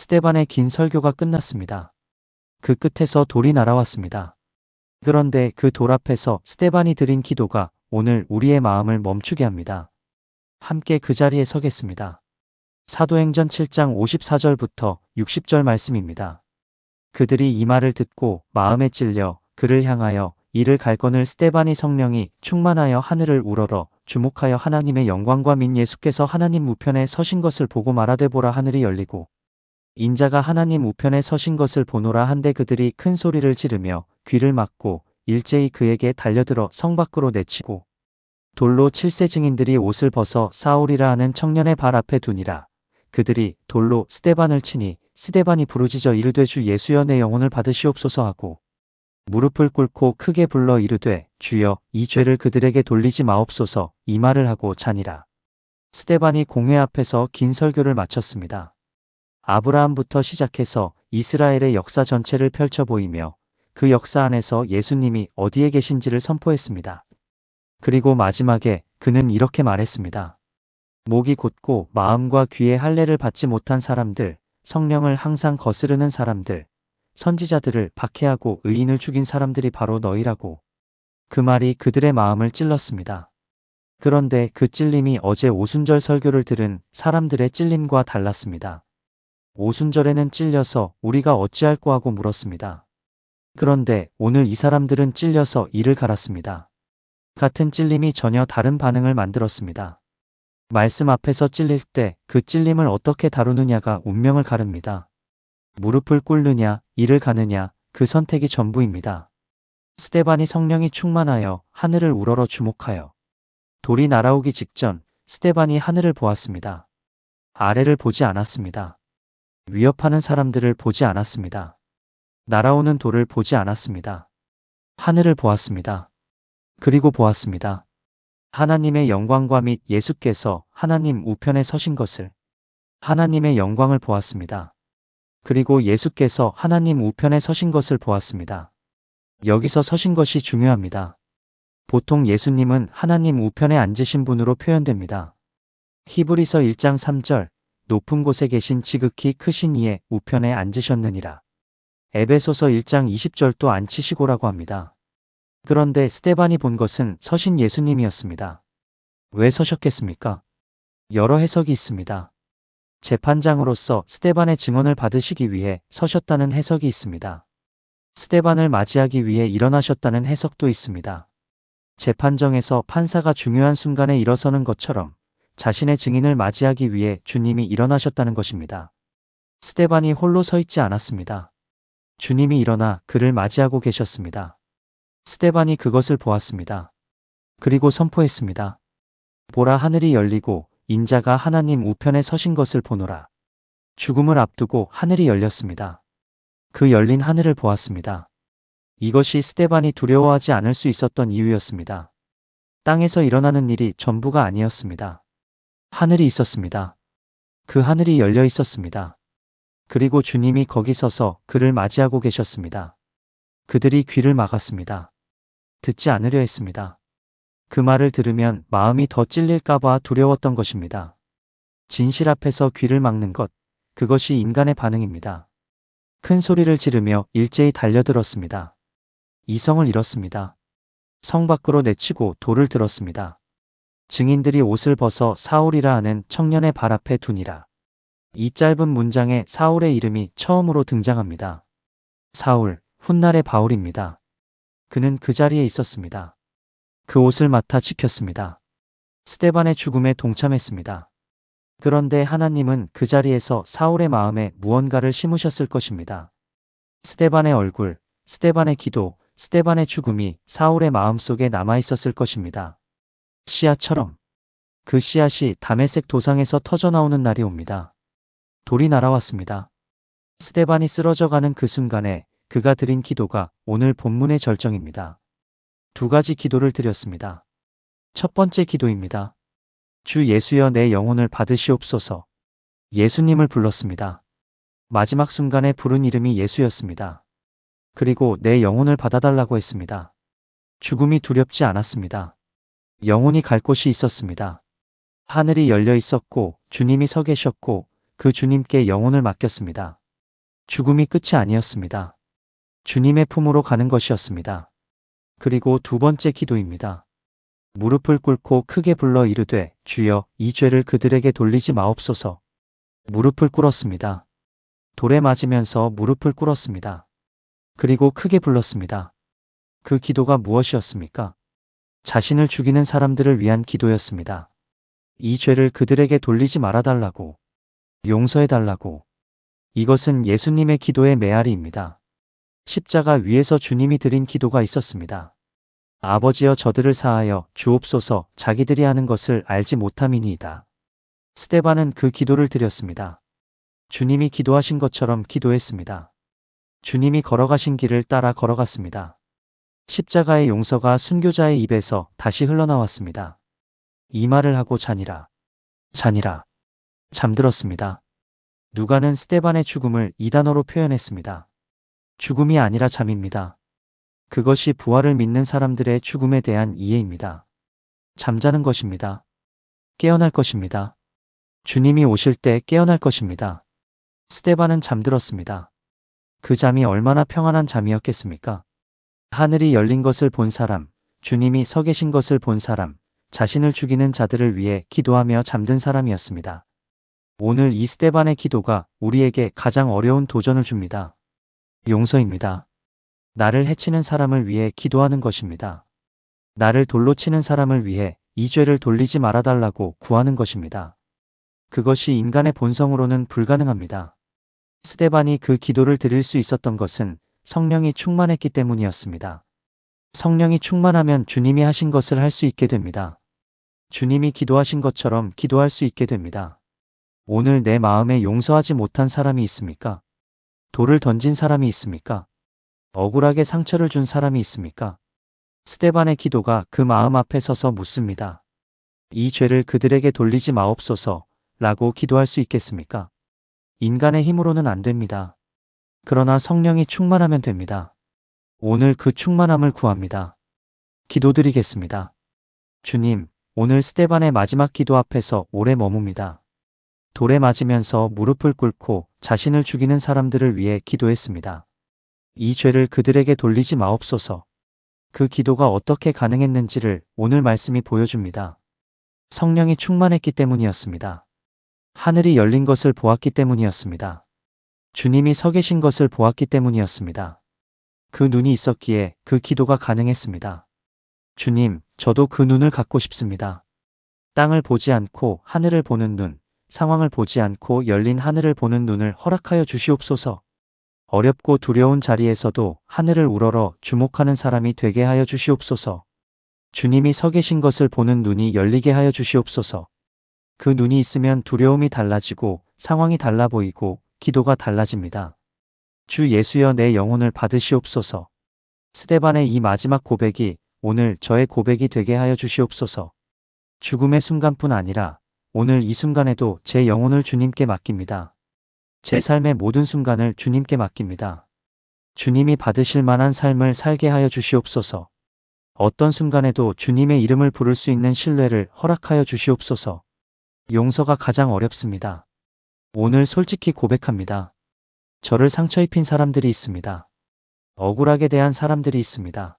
스데반의 긴 설교가 끝났습니다. 그 끝에서 돌이 날아왔습니다. 그런데 그 돌 앞에서 스데반이 드린 기도가 오늘 우리의 마음을 멈추게 합니다. 함께 그 자리에 서겠습니다. 사도행전 7장 54절부터 60절 말씀입니다. 그들이 이 말을 듣고 마음에 찔려 그를 향하여 이를 갈거늘 스데반이 성령이 충만하여 하늘을 우러러 주목하여 하나님의 영광과 민 예수께서 하나님 우편에 서신 것을 보고 말하되 보라 하늘이 열리고 인자가 하나님 우편에 서신 것을 보노라 한데 그들이 큰 소리를 지르며 귀를 막고 일제히 그에게 달려들어 성 밖으로 내치고 돌로 7세 증인들이 옷을 벗어 사울이라 하는 청년의 발 앞에 두니라. 그들이 돌로 스데반을 치니 스데반이 부르짖어 이르되 주 예수여 내 영혼을 받으시옵소서 하고 무릎을 꿇고 크게 불러 이르되 주여 이 죄를 그들에게 돌리지 마옵소서 이 말을 하고 자니라. 스데반이 공회 앞에서 긴 설교를 마쳤습니다. 아브라함부터 시작해서 이스라엘의 역사 전체를 펼쳐 보이며 그 역사 안에서 예수님이 어디에 계신지를 선포했습니다. 그리고 마지막에 그는 이렇게 말했습니다. 목이 곧고 마음과 귀에 할례를 받지 못한 사람들, 성령을 항상 거스르는 사람들, 선지자들을 박해하고 의인을 죽인 사람들이 바로 너희라고. 그 말이 그들의 마음을 찔렀습니다. 그런데 그 찔림이 어제 오순절 설교를 들은 사람들의 찔림과 달랐습니다. 오순절에는 찔려서 우리가 어찌할꼬 하고 물었습니다. 그런데 오늘 이 사람들은 찔려서 이를 갈았습니다. 같은 찔림이 전혀 다른 반응을 만들었습니다. 말씀 앞에서 찔릴 때 그 찔림을 어떻게 다루느냐가 운명을 가릅니다. 무릎을 꿇느냐, 이를 가느냐, 그 선택이 전부입니다. 스데반이 성령이 충만하여 하늘을 우러러 주목하여 돌이 날아오기 직전 스데반이 하늘을 보았습니다. 아래를 보지 않았습니다. 위협하는 사람들을 보지 않았습니다. 날아오는 돌을 보지 않았습니다. 하늘을 보았습니다. 그리고 보았습니다. 하나님의 영광과 및 예수께서 하나님 우편에 서신 것을 하나님의 영광을 보았습니다. 그리고 예수께서 하나님 우편에 서신 것을 보았습니다. 여기서 서신 것이 중요합니다. 보통 예수님은 하나님 우편에 앉으신 분으로 표현됩니다. 히브리서 1장 3절 높은 곳에 계신 지극히 크신 이의 우편에 앉으셨느니라. 에베소서 1장 20절도 앉히시고라고 합니다. 그런데 스데반이 본 것은 서신 예수님이었습니다. 왜 서셨겠습니까? 여러 해석이 있습니다. 재판장으로서 스데반의 증언을 받으시기 위해 서셨다는 해석이 있습니다. 스데반을 맞이하기 위해 일어나셨다는 해석도 있습니다. 재판정에서 판사가 중요한 순간에 일어서는 것처럼 자신의 증인을 맞이하기 위해 주님이 일어나셨다는 것입니다. 스데반이 홀로 서 있지 않았습니다. 주님이 일어나 그를 맞이하고 계셨습니다. 스데반이 그것을 보았습니다. 그리고 선포했습니다. 보라 하늘이 열리고 인자가 하나님 우편에 서신 것을 보노라. 죽음을 앞두고 하늘이 열렸습니다. 그 열린 하늘을 보았습니다. 이것이 스데반이 두려워하지 않을 수 있었던 이유였습니다. 땅에서 일어나는 일이 전부가 아니었습니다. 하늘이 있었습니다. 그 하늘이 열려 있었습니다. 그리고 주님이 거기 서서 그를 맞이하고 계셨습니다. 그들이 귀를 막았습니다. 듣지 않으려 했습니다. 그 말을 들으면 마음이 더 찔릴까봐 두려웠던 것입니다. 진실 앞에서 귀를 막는 것, 그것이 인간의 반응입니다. 큰 소리를 지르며 일제히 달려들었습니다. 이성을 잃었습니다. 성 밖으로 내치고 돌을 들었습니다. 증인들이 옷을 벗어 사울이라 하는 청년의 발 앞에 두니라. 이 짧은 문장에 사울의 이름이 처음으로 등장합니다. 사울, 훗날의 바울입니다. 그는 그 자리에 있었습니다. 그 옷을 맡아 지켰습니다. 스데반의 죽음에 동참했습니다. 그런데 하나님은 그 자리에서 사울의 마음에 무언가를 심으셨을 것입니다. 스데반의 얼굴, 스데반의 기도, 스데반의 죽음이 사울의 마음속에 남아있었을 것입니다. 씨앗처럼. 그 씨앗이 다메섹 도상에서 터져나오는 날이 옵니다. 돌이 날아왔습니다. 스데반이 쓰러져가는 그 순간에 그가 드린 기도가 오늘 본문의 절정입니다. 두 가지 기도를 드렸습니다. 첫 번째 기도입니다. 주 예수여 내 영혼을 받으시옵소서. 예수님을 불렀습니다. 마지막 순간에 부른 이름이 예수였습니다. 그리고 내 영혼을 받아달라고 했습니다. 죽음이 두렵지 않았습니다. 영혼이 갈 곳이 있었습니다. 하늘이 열려 있었고 주님이 서 계셨고 그 주님께 영혼을 맡겼습니다. 죽음이 끝이 아니었습니다. 주님의 품으로 가는 것이었습니다. 그리고 두 번째 기도입니다. 무릎을 꿇고 크게 불러 이르되 주여 이 죄를 그들에게 돌리지 마옵소서. 무릎을 꿇었습니다. 돌에 맞으면서 무릎을 꿇었습니다. 그리고 크게 불렀습니다. 그 기도가 무엇이었습니까? 자신을 죽이는 사람들을 위한 기도였습니다. 이 죄를 그들에게 돌리지 말아달라고, 용서해달라고. 이것은 예수님의 기도의 메아리입니다. 십자가 위에서 주님이 드린 기도가 있었습니다. 아버지여 저들을 사하여 주옵소서 자기들이 하는 것을 알지 못함이니이다. 스데반은 그 기도를 드렸습니다. 주님이 기도하신 것처럼 기도했습니다. 주님이 걸어가신 길을 따라 걸어갔습니다. 십자가의 용서가 순교자의 입에서 다시 흘러나왔습니다. 이 말을 하고 자니라 잠들었습니다. 누가는 스데반의 죽음을 이 단어로 표현했습니다. 죽음이 아니라 잠입니다. 그것이 부활을 믿는 사람들의 죽음에 대한 이해입니다. 잠자는 것입니다. 깨어날 것입니다. 주님이 오실 때 깨어날 것입니다. 스데반은 잠들었습니다. 그 잠이 얼마나 평안한 잠이었겠습니까? 하늘이 열린 것을 본 사람, 주님이 서 계신 것을 본 사람, 자신을 죽이는 자들을 위해 기도하며 잠든 사람이었습니다. 오늘 이 스데반의 기도가 우리에게 가장 어려운 도전을 줍니다. 용서입니다. 나를 해치는 사람을 위해 기도하는 것입니다. 나를 돌로 치는 사람을 위해 이 죄를 돌리지 말아달라고 구하는 것입니다. 그것이 인간의 본성으로는 불가능합니다. 스데반이 그 기도를 드릴 수 있었던 것은 성령이 충만했기 때문이었습니다. 성령이 충만하면 주님이 하신 것을 할 수 있게 됩니다. 주님이 기도하신 것처럼 기도할 수 있게 됩니다. 오늘 내 마음에 용서하지 못한 사람이 있습니까? 돌을 던진 사람이 있습니까? 억울하게 상처를 준 사람이 있습니까? 스데반의 기도가 그 마음 앞에 서서 묻습니다. 이 죄를 그들에게 돌리지 마옵소서 라고 기도할 수 있겠습니까? 인간의 힘으로는 안 됩니다. 그러나 성령이 충만하면 됩니다. 오늘 그 충만함을 구합니다. 기도드리겠습니다. 주님, 오늘 스데반의 마지막 기도 앞에서 오래 머뭅니다. 돌에 맞으면서 무릎을 꿇고 자신을 죽이는 사람들을 위해 기도했습니다. 이 죄를 그들에게 돌리지 마옵소서. 그 기도가 어떻게 가능했는지를 오늘 말씀이 보여줍니다. 성령이 충만했기 때문이었습니다. 하늘이 열린 것을 보았기 때문이었습니다. 주님이 서 계신 것을 보았기 때문이었습니다. 그 눈이 있었기에 그 기도가 가능했습니다. 주님, 저도 그 눈을 갖고 싶습니다. 땅을 보지 않고 하늘을 보는 눈, 상황을 보지 않고 열린 하늘을 보는 눈을 허락하여 주시옵소서. 어렵고 두려운 자리에서도 하늘을 우러러 주목하는 사람이 되게 하여 주시옵소서. 주님이 서 계신 것을 보는 눈이 열리게 하여 주시옵소서. 그 눈이 있으면 두려움이 달라지고 상황이 달라 보이고 기도가 달라집니다. 주 예수여 내 영혼을 받으시옵소서. 스데반의 이 마지막 고백이 오늘 저의 고백이 되게 하여 주시옵소서. 죽음의 순간뿐 아니라 오늘 이 순간에도 제 영혼을 주님께 맡깁니다. 제 삶의 모든 순간을 주님께 맡깁니다. 주님이 받으실 만한 삶을 살게 하여 주시옵소서. 어떤 순간에도 주님의 이름을 부를 수 있는 신뢰를 허락하여 주시옵소서. 용서가 가장 어렵습니다. 오늘 솔직히 고백합니다. 저를 상처 입힌 사람들이 있습니다. 억울하게 대한 사람들이 있습니다.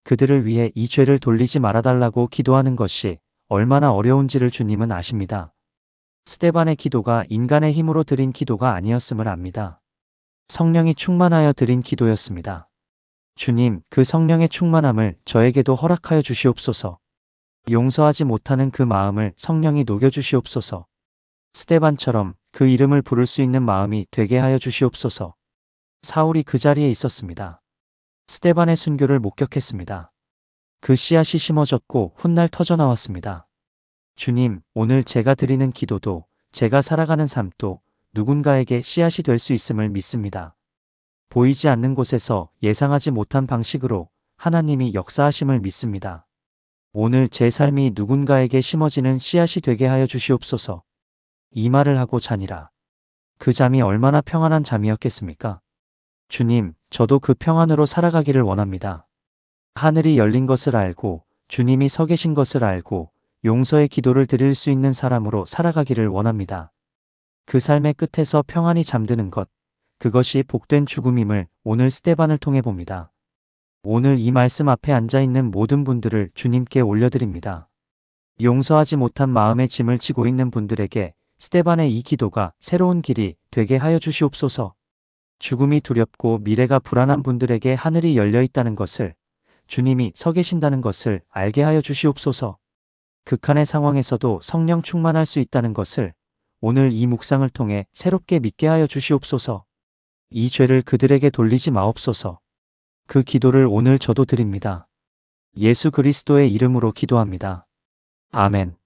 그들을 위해 이 죄를 돌리지 말아달라고 기도하는 것이 얼마나 어려운지를 주님은 아십니다. 스데반의 기도가 인간의 힘으로 드린 기도가 아니었음을 압니다. 성령이 충만하여 드린 기도였습니다. 주님, 그 성령의 충만함을 저에게도 허락하여 주시옵소서. 용서하지 못하는 그 마음을 성령이 녹여주시옵소서. 스데반처럼 그 이름을 부를 수 있는 마음이 되게 하여 주시옵소서. 사울이 그 자리에 있었습니다. 스데반의 순교를 목격했습니다. 그 씨앗이 심어졌고 훗날 터져나왔습니다. 주님, 오늘 제가 드리는 기도도 제가 살아가는 삶도 누군가에게 씨앗이 될 수 있음을 믿습니다. 보이지 않는 곳에서 예상하지 못한 방식으로 하나님이 역사하심을 믿습니다. 오늘 제 삶이 누군가에게 심어지는 씨앗이 되게 하여 주시옵소서. 이 말을 하고 자니라. 그 잠이 얼마나 평안한 잠이었겠습니까? 주님, 저도 그 평안으로 살아가기를 원합니다. 하늘이 열린 것을 알고 주님이 서 계신 것을 알고 용서의 기도를 드릴 수 있는 사람으로 살아가기를 원합니다. 그 삶의 끝에서 평안이 잠드는 것, 그것이 복된 죽음임을 오늘 스데반을 통해 봅니다. 오늘 이 말씀 앞에 앉아 있는 모든 분들을 주님께 올려드립니다. 용서하지 못한 마음의 짐을 지고 있는 분들에게 스데반의 이 기도가 새로운 길이 되게 하여 주시옵소서. 죽음이 두렵고 미래가 불안한 분들에게 하늘이 열려 있다는 것을, 주님이 서 계신다는 것을 알게 하여 주시옵소서. 극한의 상황에서도 성령 충만할 수 있다는 것을 오늘 이 묵상을 통해 새롭게 믿게 하여 주시옵소서. 이 죄를 그들에게 돌리지 마옵소서. 그 기도를 오늘 저도 드립니다. 예수 그리스도의 이름으로 기도합니다. 아멘.